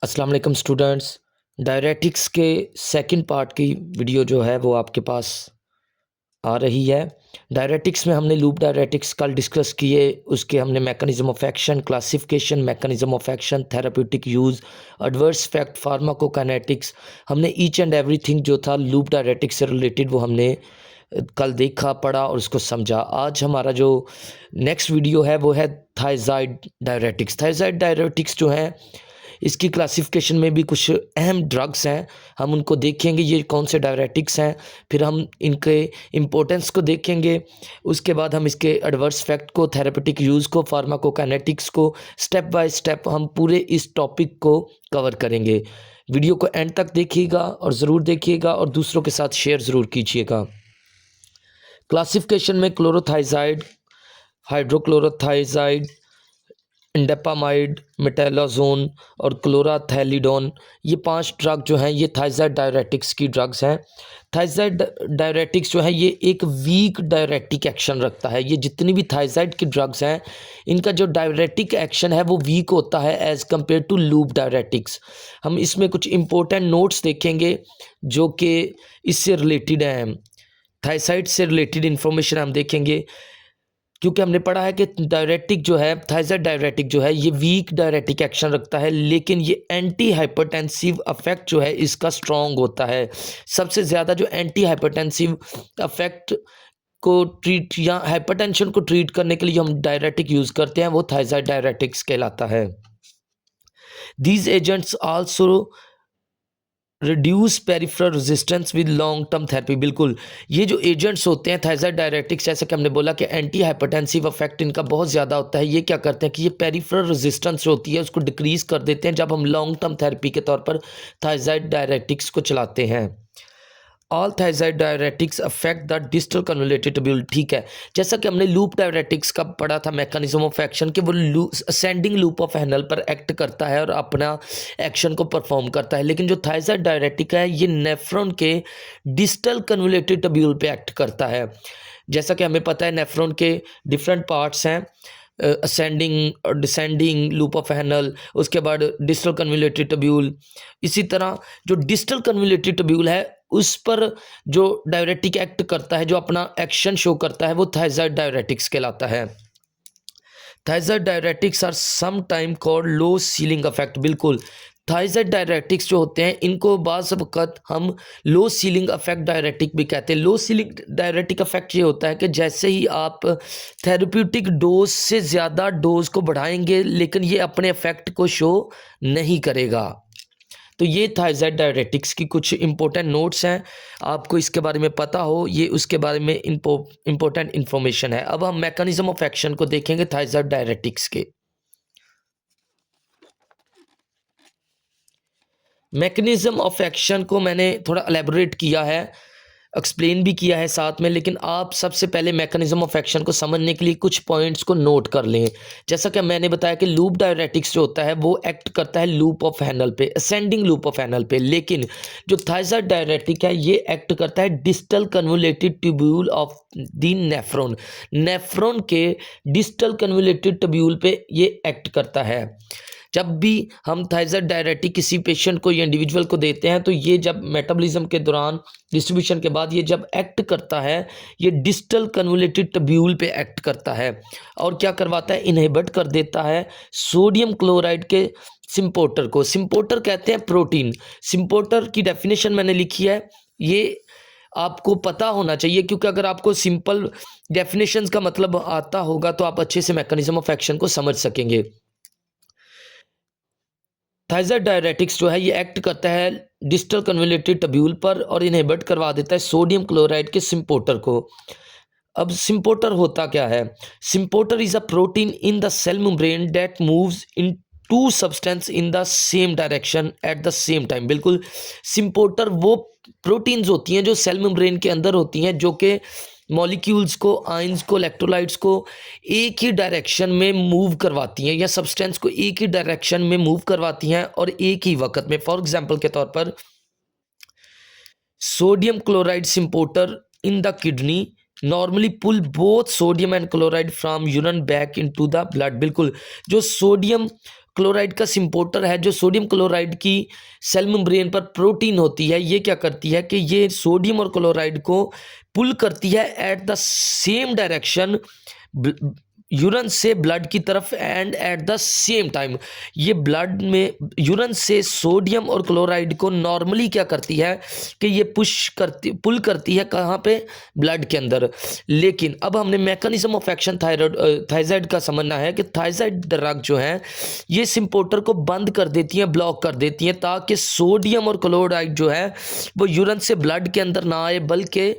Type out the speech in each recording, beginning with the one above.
अस्सलाम वालेकुम students. Diuretics के सेकंड पार्ट की वीडियो जो है वो आपके पास आ रही है। डायरेटिक्स में हमने लूप डायरेटिक्स कल डिस्कस किए, उसके हमने mechanism of action, classification, mechanism of action, therapeutic use, adverse effect, pharmacokinetics, हमने ईच एंड एवरीथिंग जो था लूप डायरेटिक्स से रिलेटेड वो हमने कल देखा, पढ़ा और उसको समझा। आज हमारा जो नेक्स्ट वीडियो है वो है थायजाइड डायरेटिक्स। थायजाइड डायरेटिक्स जो है इसकी क्लासिफिकेशन में भी कुछ अहम ड्रग्स हैं, हम उनको देखेंगे ये कौन से डायरेटिक्स हैं, फिर हम इनके इम्पोर्टेंस को देखेंगे, उसके बाद हम इसके एडवर्स इफेक्ट को, थेरेपेटिक यूज़ को, फार्माकोकाइनेटिक्स को स्टेप बाय स्टेप हम पूरे इस टॉपिक को कवर करेंगे। वीडियो को एंड तक देखिएगा और ज़रूर देखिएगा और दूसरों के साथ शेयर ज़रूर कीजिएगा। क्लासिफिकेशन में क्लोरोथाइजाइड, हाइड्रोक्लोरोथाइजाइड, इंडेपामाइड, मेटालोजोन और क्लोराथैलिडोन, ये 5 ड्रग जो हैं ये थायजाइड डायरेटिक्स की ड्रग्स हैं। थायजाइड डायरेटिक्स जो है ये एक वीक डायरेटिक एक्शन रखता है। ये जितनी भी थायजाइड की ड्रग्स हैं इनका जो डायरेटिक एक्शन है वो वीक होता है as compared to loop diuretics. हम इसमें कुछ इंपॉर्टेंट नोट्स देखेंगे जो कि इससे रिलेटेड हैं, थायजाइड से रिलेटेड इन्फॉर्मेशन हम देखेंगे, क्योंकि हमने पढ़ा है कि डायरेटिक जो है, थायजाइड डायरेटिक जो है ये वीक डायरेटिक एक्शन रखता है, लेकिन ये एंटी हाइपरटेंसिव इफेक्ट जो है इसका स्ट्रॉन्ग होता है। सबसे ज़्यादा जो एंटी हाइपरटेंसिव इफेक्ट को ट्रीट या हाइपरटेंशन को ट्रीट करने के लिए हम डायरेटिक यूज़ करते हैं वो थायजाइड डायरेटिक्स कहलाता है। These agents also reduce peripheral resistance with long term therapy. बिल्कुल, ये जो एजेंट्स होते हैं थायजाइड डायरेटिक्स, जैसे कि हमने बोला कि एंटी हाइपरटेंसिव इफेक्ट इनका बहुत ज़्यादा होता है। ये क्या करते हैं कि ये पेरिफेरल रेजिस्टेंस जो होती है उसको डिक्रीज कर देते हैं जब हम लॉन्ग टर्म थेरेपी के तौर पर थायजाइड डायरेटिक्स को चलाते हैं। All thiazide diuretics affect the distal convoluted tubule. ठीक है, जैसा कि हमने लूप डायरेटिक्स का पढ़ा था मैकेनिज्म ऑफ एक्शन कि वो असेंडिंग लूप ऑफ हैनल पर एक्ट करता है और अपना एक्शन को परफॉर्म करता है, लेकिन जो थायजाइड डायरेटिक है ये नेफ्रॉन के डिस्टल कन्वोल्यूटेड ट्यूब्यूल पे एक्ट करता है। जैसा कि हमें पता है नेफ्रॉन के डिफरेंट पार्ट्स हैं, असेंडिंग और डिसेंडिंग लूप ऑफ हैनल, उसके बाद डिस्टल कन्वोल्यूटेड ट्यूब्यूल। इसी तरह जो डिस्टल कन्वोल्यूटेड ट्यूब्यूल है उस पर जो डायरेटिक एक्ट करता है, जो अपना एक्शन शो करता है वो थायजाइड डायरेटिक्स कहलाता है। Thiazide diuretics are some time called low ceiling effect. बिल्कुल, थायजाइड डायरेटिक्स जो होते हैं इनको बाज़ वक़्त हम लो सीलिंग इफेक्ट डायरेटिक भी कहते हैं। लो सीलिंग डायरेटिक इफेक्ट ये होता है कि जैसे ही आप थेरेप्यूटिक डोज से ज़्यादा डोज को बढ़ाएंगे लेकिन ये अपने इफेक्ट को शो नहीं करेगा। तो ये थायजाइड डायरेटिक्स की कुछ इंपॉर्टेंट नोट्स हैं, आपको इसके बारे में पता हो, ये उसके बारे में इंपॉर्टेंट इन्फॉर्मेशन है। अब हम मैकेनिज्म ऑफ एक्शन को देखेंगे थायजाइड डायरेटिक्स के। मैकेनिज्म ऑफ एक्शन को मैंने थोड़ा एलेबोरेट किया है, एक्सप्लेन भी किया है साथ में, लेकिन आप सबसे पहले मैकेनिज्म ऑफ एक्शन को समझने के लिए कुछ पॉइंट्स को नोट कर लें। जैसा कि मैंने बताया कि लूप डायरेटिक्स जो होता है वो एक्ट करता है लूप ऑफ हैनल पे, असेंडिंग लूप ऑफ हैनल पे, लेकिन जो थायजाइड डायरेटिक है ये एक्ट करता है distal convoluted tubule of the nephron. Nephron के डिस्टल कन्वोल्यूटेड ट्यूब्यूल पे ये एक्ट करता है। जब भी हम थायजाइड डायरेटिक किसी पेशेंट को या इंडिविजुअल को देते हैं तो ये जब मेटाबॉलिज्म के दौरान, डिस्ट्रीब्यूशन के बाद ये जब एक्ट करता है ये डिस्टल कन्वोल्यूटेड ट्यूब्यूल पे एक्ट करता है और क्या करवाता है, इनहिबिट कर देता है सोडियम क्लोराइड के सिम्पोर्टर को। सिम्पोर्टर कहते हैं प्रोटीन। सिम्पोर्टर की डेफिनेशन मैंने लिखी है, ये आपको पता होना चाहिए, क्योंकि अगर आपको सिंपल डेफिनेशंस का मतलब आता होगा तो आप अच्छे से मैकेनिज्म ऑफ एक्शन को समझ सकेंगे। थायजाइड डायरेटिक्स जो है ये एक्ट करता है डिस्टल कन्वोल्यूटेड ट्यूब्यूल पर और इनहिबिट करवा देता है सोडियम क्लोराइड के सिम्पोर्टर को। अब सिम्पोर्टर होता क्या है? Symporter is a protein in the cell membrane that moves in two substance in the same direction at the same time. बिल्कुल, सिम्पोर्टर वो प्रोटीन्स होती हैं जो सेल मेम्ब्रेन के अंदर होती हैं, जो कि मॉलिक्यूल्स को, आयंस को, इलेक्ट्रोलाइट्स को एक ही डायरेक्शन में मूव करवाती हैं या सब्सटेंस को एक ही डायरेक्शन में मूव करवाती हैं और एक ही वक्त में। फॉर एग्जांपल के तौर पर sodium chloride symporter in the kidney normally pull both sodium and chloride from urine back into the blood. बिल्कुल, जो सोडियम क्लोराइड का सिम्पोर्टर है, जो सोडियम क्लोराइड की सेल मेम्ब्रेन पर प्रोटीन होती है, ये क्या करती है कि ये सोडियम और क्लोराइड को पुल करती है एट द सेम डायरेक्शन यूरन से ब्लड की तरफ and eight the same time. ये ब्लड में यूरन से सोडियम और क्लोराइड को नॉर्मली क्या करती है कि ये पुल करती है कहाँ पे, ब्लड के अंदर। लेकिन अब हमने मैकेनिज्म ऑफ एक्शन थायराइड का समझना है कि थायराइड ड्रग जो है ये सिम्पोर्टर को बंद कर देती हैं, ब्लॉक कर देती हैं, ताकि सोडियम और क्लोराइड जो है वो यूरन से ब्लड के अंदर ना आए, बल्कि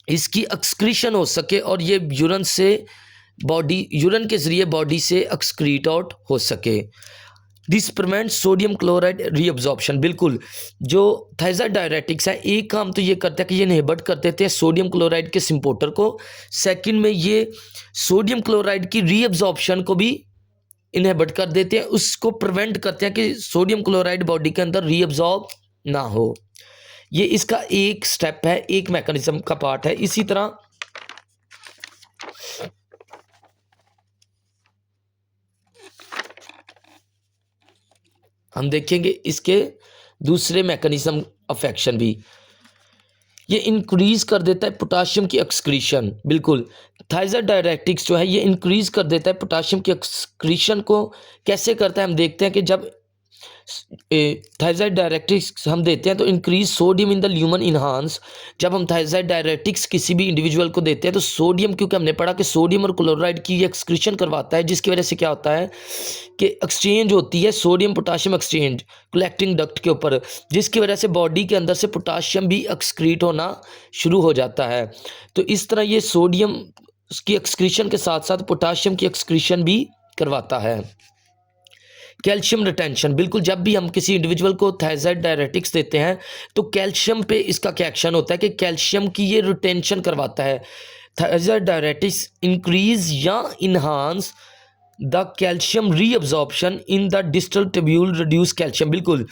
इसकी एक्सक्रीशन हो सके और ये यूरन के जरिए बॉडी से एक्सक्रीट आउट हो सके। This prevent sodium chloride reabsorption. बिल्कुल, जो थायराइड डायरेटिक्स है, एक काम तो ये करता है कि ये इनहिबिट कर देते हैं सोडियम क्लोराइड के सिम्पोर्टर को। सेकंड में ये सोडियम क्लोराइड की रीअब्जॉर्प्शन को भी इनहिबिट कर देते हैं, उसको प्रिवेंट करते हैं कि सोडियम क्लोराइड बॉडी के अंदर रीअब्जॉर्ब ना हो। ये इसका एक स्टेप है, एक मैकेनिज्म का पार्ट है। इसी तरह हम देखेंगे इसके दूसरे मैकेनिज्म ऑफ एक्शन भी। ये इंक्रीज कर देता है पोटाशियम की एक्सक्रीशन। बिल्कुल, थायराइड डायरेटिक्स जो है ये इंक्रीज कर देता है पोटाशियम की एक्सक्रीशन को। कैसे करता है, हम देखते हैं कि जब थायराइड डायरेटिक्स हम देते हैं तो increase sodium in the lumen enhance. जब हम थायराइड डायरेटिक्स किसी भी इंडिविजुअल को देते हैं तो सोडियम, क्योंकि हमने पढ़ा कि सोडियम और क्लोराइड की एक्सक्रीशन करवाता है, जिसकी वजह से क्या होता है कि एक्सचेंज होती है, sodium potassium exchange collecting duct के ऊपर, जिसकी वजह से बॉडी के अंदर से पोटाशियम भी एक्सक्रीट होना शुरू हो जाता है। तो इस तरह ये सोडियम की एक्सक्रीशन के साथ साथ पोटाशियम की एक्सक्रीशन भी करवाता है। Calcium retention. बिल्कुल, जब भी हम किसी इंडिविजुअल को थायराइड डायरेटिक्स देते हैं तो कैल्शियम पे इसका क्या एक्शन होता है कि कैल्शियम की ये रिटेंशन करवाता है। थायराइड डायरेटिक्स इंक्रीज या enhance the calcium reabsorption in the distal tubule, reduce calcium. बिल्कुल,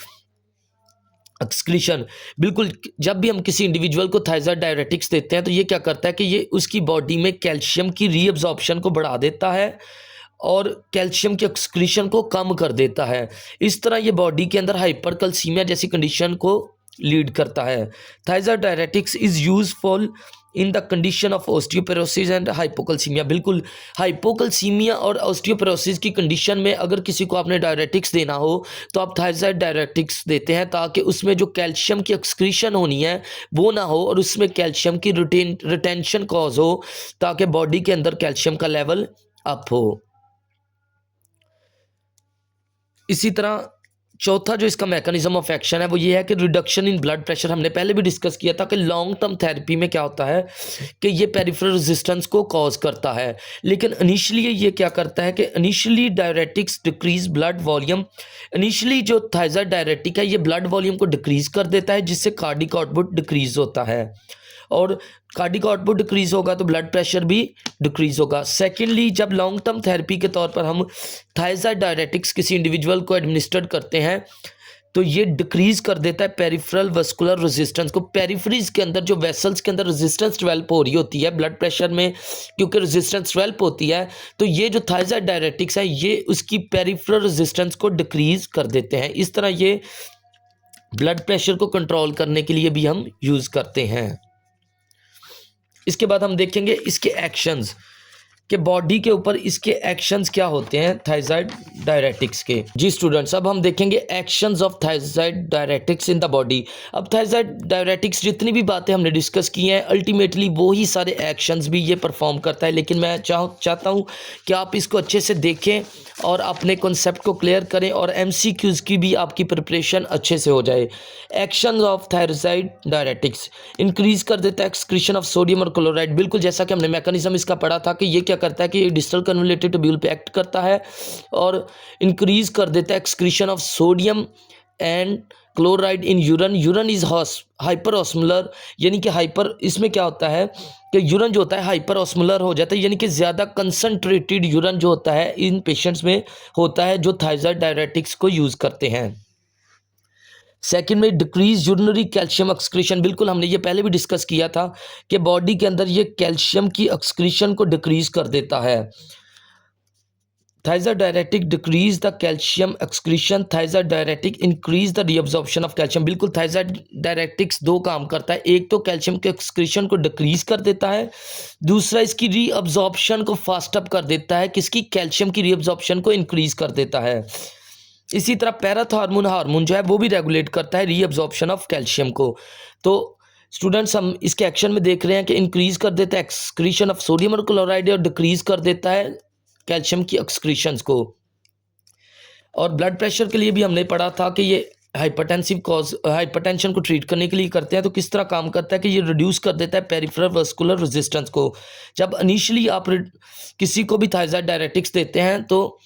एक्सक्रीशन। बिल्कुल, जब भी हम किसी इंडिविजुअल को थायराइड डायरेटिक्स देते हैं तो ये क्या करता है कि ये उसकी बॉडी में कैल्शियम की रीअब्जॉर्प्शन को बढ़ा देता है और कैल्शियम की एक्सक्रीशन को कम कर देता है। इस तरह ये बॉडी के अंदर हाइपरकैल्सीमिया जैसी कंडीशन को लीड करता है। Thyroid diuretics is useful in the condition of osteoporosis and hypocalcaemia. बिल्कुल, हाइपोकैल्सीमिया और ऑस्टियोपोरोसिस की कंडीशन में अगर किसी को आपने डायरेटिक्स देना हो तो आप थायराइड डायरेटिक्स देते हैं, ताकि उसमें जो कैल्शियम की एक्सक्रीशन होनी है वो ना हो और उसमें कैल्शियम की रिटेंशन कॉज हो, ताकि बॉडी के अंदर कैल्शियम का लेवल अप हो। इसी तरह चौथा जो इसका मैकेनिज्म ऑफ एक्शन है वो ये है कि रिडक्शन इन ब्लड प्रेशर। हमने पहले भी डिस्कस किया था कि लॉन्ग टर्म थेरेपी में क्या होता है कि ये पेरिफेरल रेजिस्टेंस को कॉज करता है, लेकिन इनिशियली ये क्या करता है कि initially diuretics decrease blood volume. Initially जो थायराइड डायरेटिक है ये ब्लड वॉल्यूम को डिक्रीज कर देता है, जिससे कार्डिक आउटपुट डिक्रीज होता है, और कार्डिक आउटपुट डिक्रीज होगा तो ब्लड प्रेशर भी डिक्रीज होगा। सेकेंडली, जब लॉन्ग टर्म थेरेपी के तौर पर हम थायराइड डायरेटिक्स किसी इंडिविजुअल को एडमिनिस्टर करते हैं तो ये डिक्रीज कर देता है पेरिफेरल वस्कुलर रेजिस्टेंस को। पेरिफेरीज के अंदर जो वेसल्स के अंदर रेजिस्टेंस डेवलप हो रही होती है ब्लड प्रेशर में, क्योंकि रेजिस्टेंस डेवलप होती है, तो ये जो थायराइड डायरेटिक्स है ये उसकी पेरिफेरल रेजिस्टेंस को डिक्रीज कर देते हैं। इस तरह ये ब्लड प्रेशर को कंट्रोल करने के लिए भी हम यूज़ करते हैं। इसके बाद हम देखेंगे इसके एक्शंस कि बॉडी के ऊपर इसके एक्शंस क्या होते हैं थायराइड डायरेटिक्स के। जी स्टूडेंट्स, अब हम देखेंगे actions of thyroid diuretics in the body. अब थायराइड डायरेटिक्स जितनी भी बातें हमने डिस्कस की हैं अल्टीमेटली वो ही सारे एक्शंस भी ये परफॉर्म करता है, लेकिन मैं चाहता हूँ कि आप इसको अच्छे से देखें और अपने कॉन्सेप्ट को क्लियर करें और MCQs की भी आपकी प्रिपरेशन अच्छे से हो जाए। Action of thyroid diuretics increase कर देता है एक्सक्रीशन ऑफ सोडियम और क्लोराइड। बिल्कुल, जैसा कि हमने मैकेनिज्म इसका पढ़ा था कि ये क्या करता है कि ये डिस्टल कन्वोल्यूटेड ट्यूब्यूल पे एक्ट करता है और इंक्रीज कर देता है excretion of sodium and chloride in यूरन। यूरन is hyper osmolar, यानी कि हाइपर, इसमें क्या होता है कि यूरन जो होता है हाइपर ऑस्मोलर हो जाता है, यानी कि ज़्यादा कंसनट्रेटेड यूरन जो होता है इन पेशेंट्स में होता है जो थायराइड डायरेटिक्स को यूज़ करते हैं। सेकेंड में डिक्रीज यूरिनरी कैल्शियम एक्सक्रीशन। बिल्कुल, हमने ये पहले भी डिस्कस किया था कि बॉडी के अंदर ये कैल्शियम की एक्सक्रीशन को डिक्रीज कर देता है। Thiazide diuretic decrease the calcium excretion, thiazide diuretic increase the reabsorption of calcium. बिल्कुल, थाइज़ाडायरेटिक्स दो काम करता है, एक तो कैल्शियम के एक्सक्रीशन को डिक्रीज कर देता है, दूसरा इसकी रीअब्जॉर्प्शन को फास्ट अप कर देता है, किसकी, कैल्शियम की रीअब्जॉर्प्शन को इंक्रीज कर देता है। इसी तरह पैराथॉर्मोन हार्मोन जो है वो भी रेगुलेट करता है रीअब्जॉर्प्शन ऑफ कैल्शियम को। तो स्टूडेंट्स, हम इसके एक्शन में देख रहे हैं कि इंक्रीज कर देता है एक्सक्रीशन ऑफ सोडियम और क्लोराइड और डिक्रीज कर देता है कैल्शियम की एक्सक्रीशंस को। और ब्लड प्रेशर के लिए भी हमने पढ़ा था कि ये हाइपरटेंशन को ट्रीट करने के लिए करते हैं। तो किस तरह काम करता है कि ये रिड्यूस कर देता है पेरिफेरल वास्कुलर रेजिस्टेंस को। जब इनिशियली आप किसी को भी थायराइड डायरेटिक्स देते हैं तो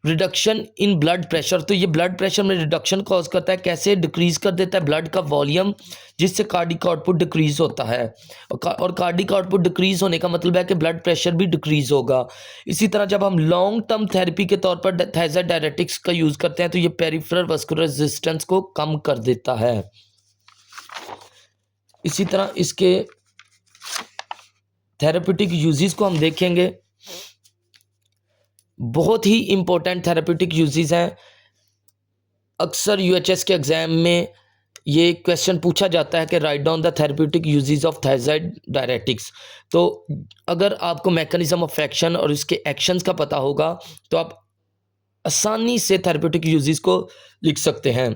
रिडक्शन इन ब्लड प्रेशर, तो ये ब्लड प्रेशर में रिडक्शन कॉज करता है। कैसे? डिक्रीज कर देता है ब्लड का वॉल्यूम, जिससे कार्डिक आउटपुट डिक्रीज होता है। और कार्डिक आउटपुट डिक्रीज होने का मतलब है कि ब्लड प्रेशर भी डिक्रीज होगा। इसी तरह जब हम लॉन्ग टर्म थेरेपी के तौर पर थायराइड डायरेटिक्स का यूज़ करते हैं तो ये पेरिफेरल वास्कुलर रेजिस्टेंस को कम कर देता है। इसी तरह इसके थेरेप्यूटिक यूजेस को हम देखेंगे। बहुत ही इंपॉर्टेंट थेरेप्यूटिक यूजेस हैं। अक्सर यूएचएस के एग्जाम में ये क्वेश्चन पूछा जाता है कि write down the therapeutic uses of thyroid diuretics. तो अगर आपको मैकेनिज्म ऑफ एक्शन और इसके एक्शंस का पता होगा तो आप आसानी से थेरेप्यूटिक यूजेस को लिख सकते हैं।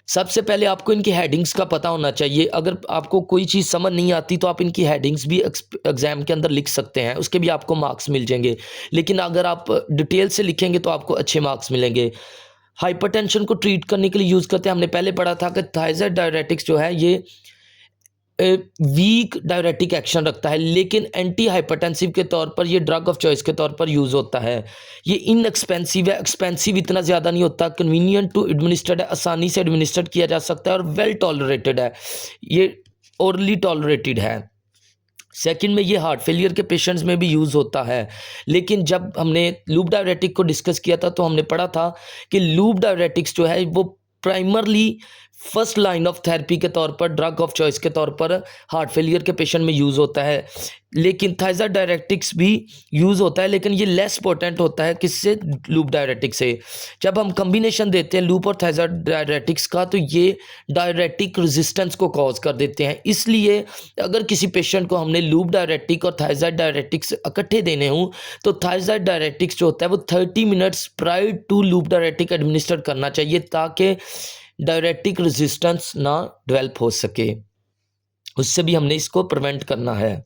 सबसे पहले आपको इनकी हेडिंग्स का पता होना चाहिए। अगर आपको कोई चीज़ समझ नहीं आती तो आप इनकी हेडिंग्स भी एग्जाम के अंदर लिख सकते हैं, उसके भी आपको मार्क्स मिल जाएंगे। लेकिन अगर आप डिटेल से लिखेंगे तो आपको अच्छे मार्क्स मिलेंगे। हाइपरटेंशन को ट्रीट करने के लिए यूज़ करते हैं। हमने पहले पढ़ा था कि थायराइड डायरेटिक्स जो है ये वीक डायरेटिक एक्शन रखता है, लेकिन एंटी हाइपरटेंसिव के तौर पर ये ड्रग ऑफ चॉइस के तौर पर यूज़ होता है। ये इनएक्सपेंसिव है, एक्सपेंसिव इतना ज़्यादा नहीं होता, कन्वीनियंट टू एडमिनिस्टर्ड है, आसानी से एडमिनिस्टर्ड किया जा सकता है और वेल टॉलरेटेड है, ये ओरली टॉलरेटेड है। सेकंड में ये हार्ट फेलियर के पेशेंट्स में भी यूज़ होता है। लेकिन जब हमने लूप डायरेटिक को डिस्कस किया था तो हमने पढ़ा था कि लूप डायरेटिक्स जो है वो primarily first line of therapy के तौर पर, ड्रग ऑफ चॉइस के तौर पर हार्ट फेलियर के पेशेंट में यूज़ होता है। लेकिन थायराइड डायरेटिक्स भी यूज़ होता है, लेकिन ये लेस पोटेंट होता है किससे, लूप डायरेटिक्स से। जब हम कम्बिनेशन देते हैं लूप और थायराइड डायरेटिक्स का तो ये डायरेटिक रेजिस्टेंस को कॉज कर देते हैं। इसलिए अगर किसी पेशेंट को हमने लूप डायरेटिक और थायराइड डायरेटिक्स इकट्ठे देने हों तो थायराइड डायरेटिक्स जो होता है वो 30 minutes prior to loop diuretic administer करना चाहिए, ताकि डायरेटिक रेजिस्टेंस ना डेवलप हो सके। उससे भी हमने इसको प्रिवेंट करना है।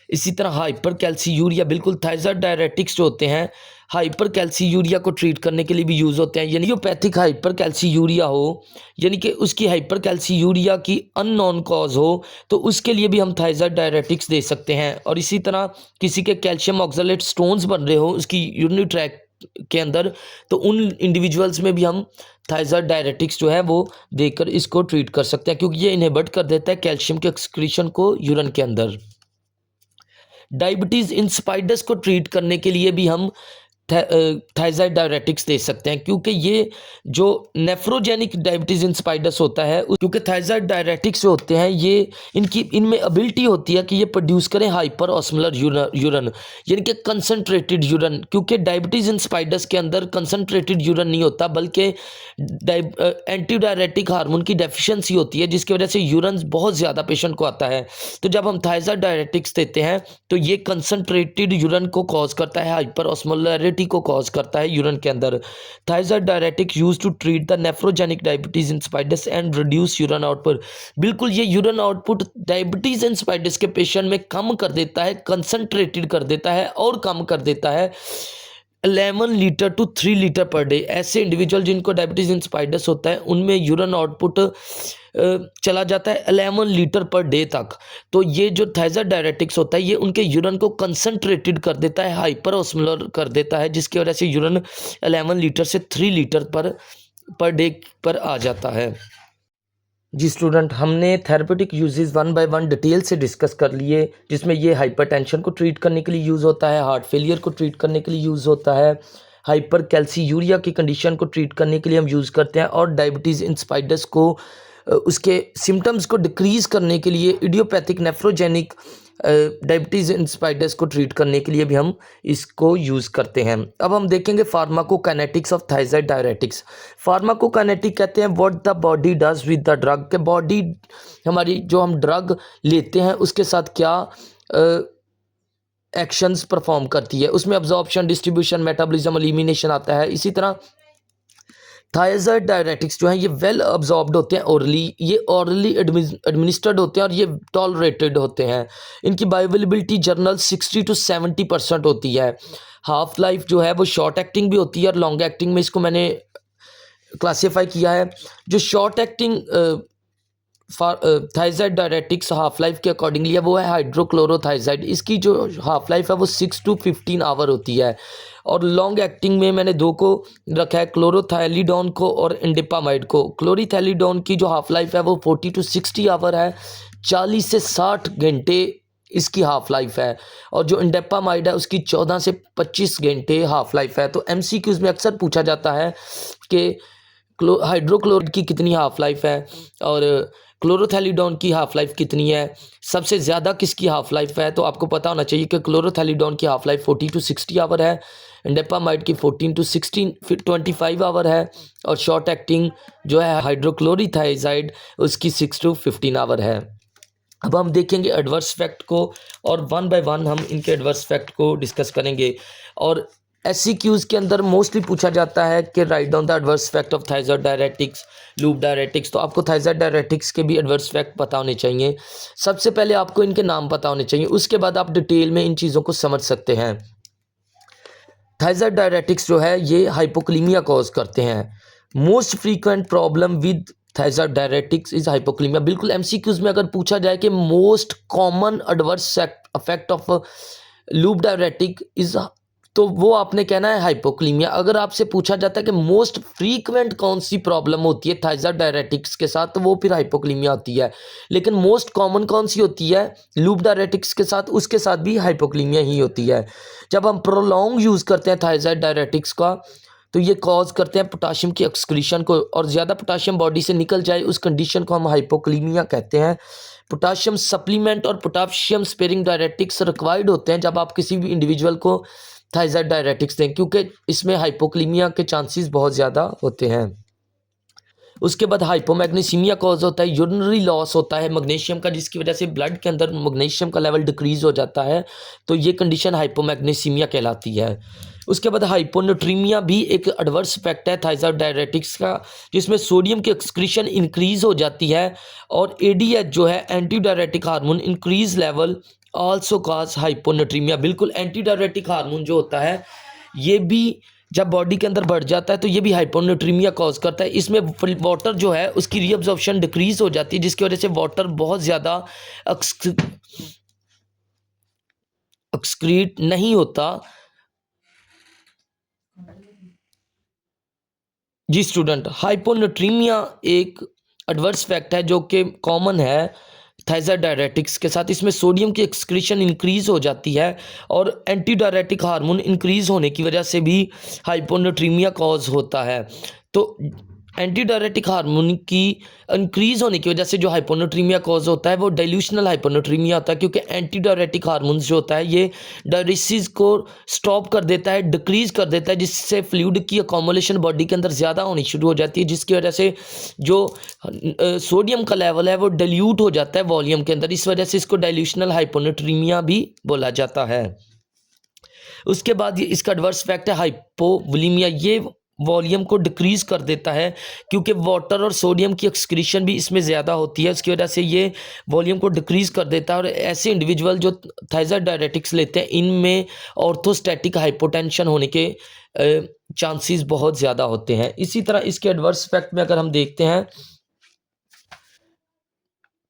इसी तरह हाइपर कैल्सीयूरिया, बिल्कुल थायराइड डायरेटिक्स जो होते हैं हाइपर कैल्सीयूरिया को ट्रीट करने के लिए भी यूज़ होते हैं। यानी इडियोपैथिक हाइपर कैल्सीयूरिया हो, यानी कि उसकी हाइपर कैल्सीयूरिया की अननोन कॉज हो, तो उसके लिए भी हम थायराइड डायरेटिक्स दे सकते हैं। और इसी तरह किसी के कैल्शियम ऑक्सलेट स्टोन्स बन रहे हो उसकी यूरिनरी ट्रैक के अंदर, तो उन इंडिविजुअल्स में भी हम थायराइड डायरेटिक्स जो है वो देकर इसको ट्रीट कर सकते हैं, क्योंकि ये इनहिबिट कर देता है कैल्शियम के एक्सक्रीशन को यूरिन के अंदर। डायबिटीज़ इंस्पाइडस को ट्रीट करने के लिए भी हम थायराइड डायरेटिक्स दे सकते हैं, क्योंकि ये जो नेफ्रोजेनिक डायबिटीज़ इंस्पाइडस होता है, क्योंकि थायराइड डायरेटिक्स जो होते हैं ये इनमें एबिलिटी होती है कि ये प्रोड्यूस करें हाइपर ऑस्मोलर यूरिन, यानी कि कंसनट्रेटेड यूरिन। क्योंकि डायबिटीज़ इंस्पाइडस के अंदर कंसनट्रेटेड यूरिन नहीं होता, बल्कि एंटी डायरेटिक हार्मोन की डेफिशिएंसी होती है, जिसकी वजह से यूरिन बहुत ज़्यादा पेशेंट को आता है। तो जब हम थायराइड डायरेटिक्स देते हैं तो ये कंसनट्रेटेड यूरिन को कॉज करता है, हाइपर ऑस्मोलरिटी को कॉज करता है यूरिन के अंदर। Thiazide diuretic used to treat the nephrogenic diabetes insipidus and reduce urine output. बिल्कुल, ये यूरिन आउटपुट डायबिटीज इंस्पाइडस के पेशेंट में कम कर देता है, कंसंट्रेटेड कर देता है और कम कर देता है 11 litre to 3 litre per day. ऐसे इंडिविजुअल जिनको डायबिटीज इंस्पाइडस होता है उनमें यूरिन आउटपुट चला जाता है 11 लीटर पर डे तक। तो ये जो थायराइड डायरेटिक्स होता है ये उनके यूरिन को कंसंट्रेटेड कर देता है, हाइपर ऑस्मोलर कर देता है, जिसकी वजह से यूरिन 11 लीटर से 3 लीटर पर डे पर आ जाता है। जी स्टूडेंट, हमने थेरेप्यूटिक यूजेस 1 बाय 1 डिटेल से डिस्कस कर लिए, जिसमें ये हाइपरटेंशन को ट्रीट करने के लिए यूज़ होता है, हार्ट फेलियर को ट्रीट करने के लिए यूज़ होता है, हाइपर कैल्सीयूरिया की कंडीशन को ट्रीट करने के लिए हम यूज़ करते हैं, और डायबिटीज़ इंस्पाइडस को उसके सिम्टम्स को डिक्रीज़ करने के लिए इडियोपैथिक नेफ्रोजेनिक डायबिटीज़ इंस्पाइडस को ट्रीट करने के लिए भी हम इसको यूज़ करते हैं। अब हम देखेंगे pharmacokinetics of thyroid diuretics. Pharmacokinetic कहते हैं what the body does with the drug, के बॉडी हमारी जो हम ड्रग लेते हैं उसके साथ क्या एक्शंस परफॉर्म करती है, उसमें अब्जॉर्प्शन, डिस्ट्रीब्यूशन, मेटाबॉलिज्म, एलिमिनेशन आता है। इसी तरह थायराइड डायरेटिक्स जो हैं ये वेल अब्जॉर्ब्ड होते हैं ओरली, ये ओरली एडमिनिस्टर्ड होते हैं और ये टॉलरेटेड होते हैं। इनकी बायोअवेलेबिलिटी जर्नल 60 to 70% होती है। हाफ लाइफ जो है वो शॉर्ट एक्टिंग भी होती है और लॉन्ग एक्टिंग में इसको मैंने क्लासीफाई किया है। जो short acting thyroid diuretics half life के अकॉर्डिंगली है वो है हाइड्रोक्लोरोथायराइड। इसकी जो हाफ लाइफ है वो 6 to 15 आवर होती है। और लॉन्ग एक्टिंग में मैंने दो को रखा है, क्लोरोथैलिडोन को और इंडिपामाइड को। क्लोरीथैलिडोन की जो हाफ लाइफ है वो 40 to 60 आवर है, 40 से 60 घंटे इसकी हाफ लाइफ है। और जो इंडेपामाइड है उसकी 14 से 25 घंटे हाफ लाइफ है। तो एमसीक्यूज में अक्सर पूछा जाता है कि हाइड्रोक्लोराइड की कितनी हाफ लाइफ है और क्लोरोथैलिडोन की हाफ लाइफ कितनी है, सबसे ज़्यादा किसकी हाफ लाइफ है। तो आपको पता होना चाहिए कि क्लोरोथैलिडोन की हाफ लाइफ 40 to 60 आवर है, इंडेपामाइड की 14 to 16 फिर 25 आवर है, और शॉर्ट एक्टिंग जो है हाइड्रोक्लोरीथाइजाइड उसकी 6 to 15 आवर है। अब हम देखेंगे एडवर्स फैक्ट को और वन बाय वन हम इनके एडवर्स फैक्ट को डिस्कस करेंगे। और एससीक्यूज के अंदर मोस्टली पूछा जाता है कि write down the adverse fact of thyroid diuretics, loop diuretics. तो आपको थायराइड डायरेटिक्स के भी एडवर्स फैक्ट पता होने चाहिए। सबसे पहले आपको इनके नाम पता होने चाहिए, उसके बाद आप डिटेल में इन चीज़ों को समझ सकते हैं। थायराइड डायरेटिक्स जो है ये हाइपोक्लीमिया कॉज करते हैं। Most frequent problem with thiazide diuretics is hypokalaemia. बिल्कुल एमसीक्यूज में अगर पूछा जाए कि most common adverse effect of loop diuretic is, तो वो आपने कहना है हाइपोक्लीमिया। अगर आपसे पूछा जाता है कि मोस्ट फ्रीक्वेंट कौन सी प्रॉब्लम होती है थायराइड डायरेटिक्स के साथ, तो वो फिर हाइपोक्लीमिया होती है। लेकिन मोस्ट कॉमन कौन सी होती है लूप डायरेटिक्स के साथ, उसके साथ भी हाइपोक्लीमिया ही होती है। जब हम प्रोलॉन्ग यूज़ करते हैं थायराइड डायरेटिक्स का तो ये कॉज करते हैं पोटाशियम की एक्सक्रीशन को, और ज़्यादा पोटाशियम बॉडी से निकल जाए उस कंडीशन को हम हाइपोक्लीमिया कहते हैं। पोटाशियम सप्लीमेंट और पोटाशियम स्पेयरिंग डायरेटिक्स रिक्वायर्ड होते हैं जब आप किसी भी इंडिविजुअल को थायराइड डायरेटिक्स दें, क्योंकि इसमें हाइपोक्लीमिया के चांसेस बहुत ज़्यादा होते हैं। उसके बाद हाइपोमैग्नीसीमिया कॉज होता है, यूरिनरी लॉस होता है मैग्नीशियम का, जिसकी वजह से ब्लड के अंदर मैग्नीशियम का लेवल डिक्रीज हो जाता है, तो ये कंडीशन हाइपोमैग्नीसीमिया कहलाती है। उसके बाद हाइपोनेट्रीमिया भी एक एडवर्स इफेक्ट है थायराइड डायरेटिक्स का, जिसमें सोडियम की एक्सक्रीशन इंक्रीज हो जाती है, और एडीएच जो है anti diuretic hormone increase level also cause hyponatraemia. बिल्कुल एंटी डायरेटिक हार्मोन जो होता है ये भी जब बॉडी के अंदर बढ़ जाता है तो ये भी हाइपोनेट्रीमिया कॉज करता है। इसमें वाटर जो है उसकी रीअब्जॉर्प्शन डिक्रीज हो जाती है, जिसकी वजह से वाटर बहुत ज़्यादा एक्सक्रीट नहीं होता। जी स्टूडेंट, हाइपोनेट्रीमिया एक एडवर्स फैक्ट है जो कि कॉमन है थायराइड डायरेटिक्स के साथ। इसमें सोडियम की एक्सक्रीशन इंक्रीज हो जाती है और एंटी डायरेटिक हार्मोन इंक्रीज होने की वजह से भी हाइपोनेट्रीमिया कॉज होता है। तो एंटी डायरेटिक हार्मोन की इंक्रीज होने की वजह से जो हाइपोनेट्रीमिया कॉज होता है वो डाइल्यूशनल हाइपोनेट्रीमिया होता है, क्योंकि एंटी डायरेटिक हार्मोन जो होता है ये डायलिसिस को स्टॉप कर देता है, डिक्रीज कर देता है, जिससे फ्लूइड की अकोमोलेशन बॉडी के अंदर ज़्यादा होनी शुरू हो जाती है, जिसकी वजह से जो सोडियम का लेवल है वो डाइल्यूट हो जाता है वॉल्यूम के अंदर। इस वजह से इसको डाइल्यूशनल हाइपोनेट्रीमिया भी बोला जाता है। उसके बाद ये इसका एडवर्स फैक्ट है हाइपोवोलीमिया। ये वॉल्यूम को डिक्रीज कर देता है, क्योंकि वाटर और सोडियम की एक्सक्रीशन भी इसमें ज़्यादा होती है, उसकी वजह से ये वॉल्यूम को डिक्रीज कर देता है। और ऐसे इंडिविजुअल जो थायराइड डायरेटिक्स लेते हैं इनमें ऑर्थोस्टैटिक हाइपोटेंशन होने के चांसेस बहुत ज़्यादा होते हैं। इसी तरह इसके एडवर्स फैक्ट में अगर हम देखते हैं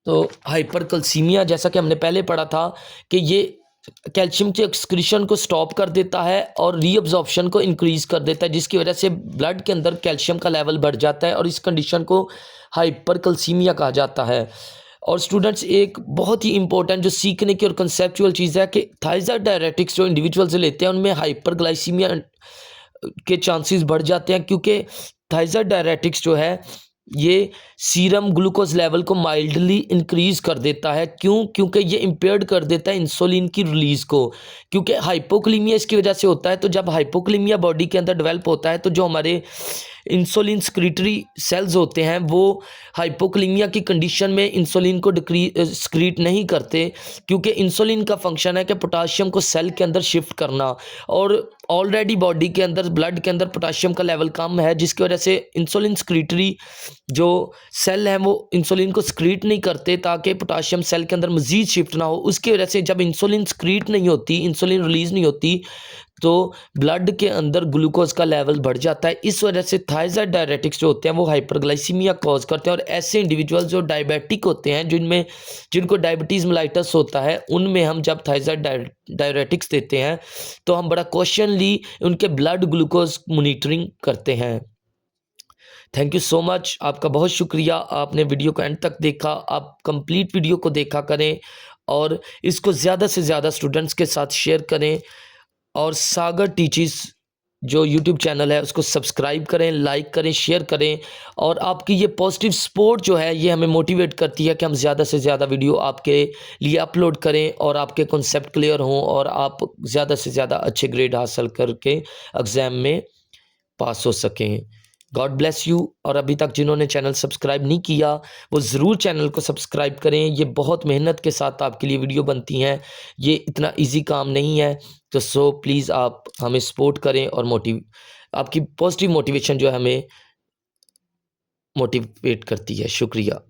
तो हाइपरकैल्सीमिया, जैसा कि हमने पहले पढ़ा था कि ये कैल्शियम के एक्सक्रीशन को स्टॉप कर देता है और रीअब्जॉर्प्शन को इंक्रीज कर देता है, जिसकी वजह से ब्लड के अंदर कैल्शियम का लेवल बढ़ जाता है और इस कंडीशन को हाइपरकैल्सीमिया कहा जाता है। और स्टूडेंट्स, एक बहुत ही इंपॉर्टेंट जो सीखने की और कंसेप्चुअल चीज़ है कि थायराइड डायरेटिक्स जो इंडिविजुअल्स लेते हैं उनमें हाइपरग्लाइसीमिया के चांसेस बढ़ जाते हैं, क्योंकि थायराइड डायरेटिक्स जो है ये सीरम ग्लूकोज लेवल को माइल्डली इंक्रीज कर देता है। क्यों? क्योंकि ये इम्पेयर्ड कर देता है इंसुलिन की रिलीज को, क्योंकि हाइपोक्लीमिया इसकी वजह से होता है। तो जब हाइपोक्लीमिया बॉडी के अंदर डेवलप होता है तो जो हमारे इंसुलिन स्क्रीटरी सेल्स होते हैं वो हाइपोक्लीमिया की कंडीशन में इंसुलिन को स्क्रीट नहीं करते, क्योंकि इंसुलिन का फंक्शन है कि पोटाशियम को सेल के अंदर शिफ्ट करना, और ऑलरेडी बॉडी के अंदर ब्लड के अंदर पोटाशियम का लेवल कम है, जिसकी वजह से इंसुलिन स्क्रीटरी जो सेल हैं वो इंसुलिन को स्क्रीट नहीं करते ताकि पोटाशियम सेल के अंदर मज़ीद शिफ्ट ना हो। उसकी वजह से जब इंसुलिन स्क्रीट नहीं होती, इंसुलिन रिलीज़ नहीं होती, तो ब्लड के अंदर ग्लूकोज का लेवल बढ़ जाता है। इस वजह से थायराइड डायरेटिक्स जो होते हैं वो हाइपरग्लाइसीमिया कॉज करते हैं, और ऐसे इंडिविजुअल जो डायबिटिक होते हैं, जिनको डायबिटीज़ मेलाइटस होता है, उनमें हम जब थायराइड डायरेटिक्स देते हैं तो हम बड़ा क्वेश्चनली उनके ब्लड ग्लूकोज मॉनिटरिंग करते हैं। थैंक यू सो मच, आपका बहुत शुक्रिया, आपने वीडियो को एंड तक देखा। आप कंप्लीट वीडियो को देखा करें और इसको ज़्यादा से ज़्यादा स्टूडेंट्स के साथ शेयर करें, और सागर टीचर्स जो यूट्यूब चैनल है उसको सब्सक्राइब करें, लाइक करें, शेयर करें। और आपकी ये पॉजिटिव सपोर्ट जो है ये हमें मोटिवेट करती है कि हम ज़्यादा से ज़्यादा वीडियो आपके लिए अपलोड करें और आपके कॉन्सेप्ट क्लियर हों और आप ज़्यादा से ज़्यादा अच्छे ग्रेड हासिल करके एग्ज़ाम में पास हो सकें। God bless you. और अभी तक जिन्होंने चैनल सब्सक्राइब नहीं किया वो ज़रूर चैनल को सब्सक्राइब करें। ये बहुत मेहनत के साथ आपके लिए वीडियो बनती हैं, ये इतना इजी काम नहीं है। तो सो प्लीज़ आप हमें सपोर्ट करें, और आपकी पॉजिटिव मोटिवेशन जो है हमें मोटिवेट करती है। शुक्रिया।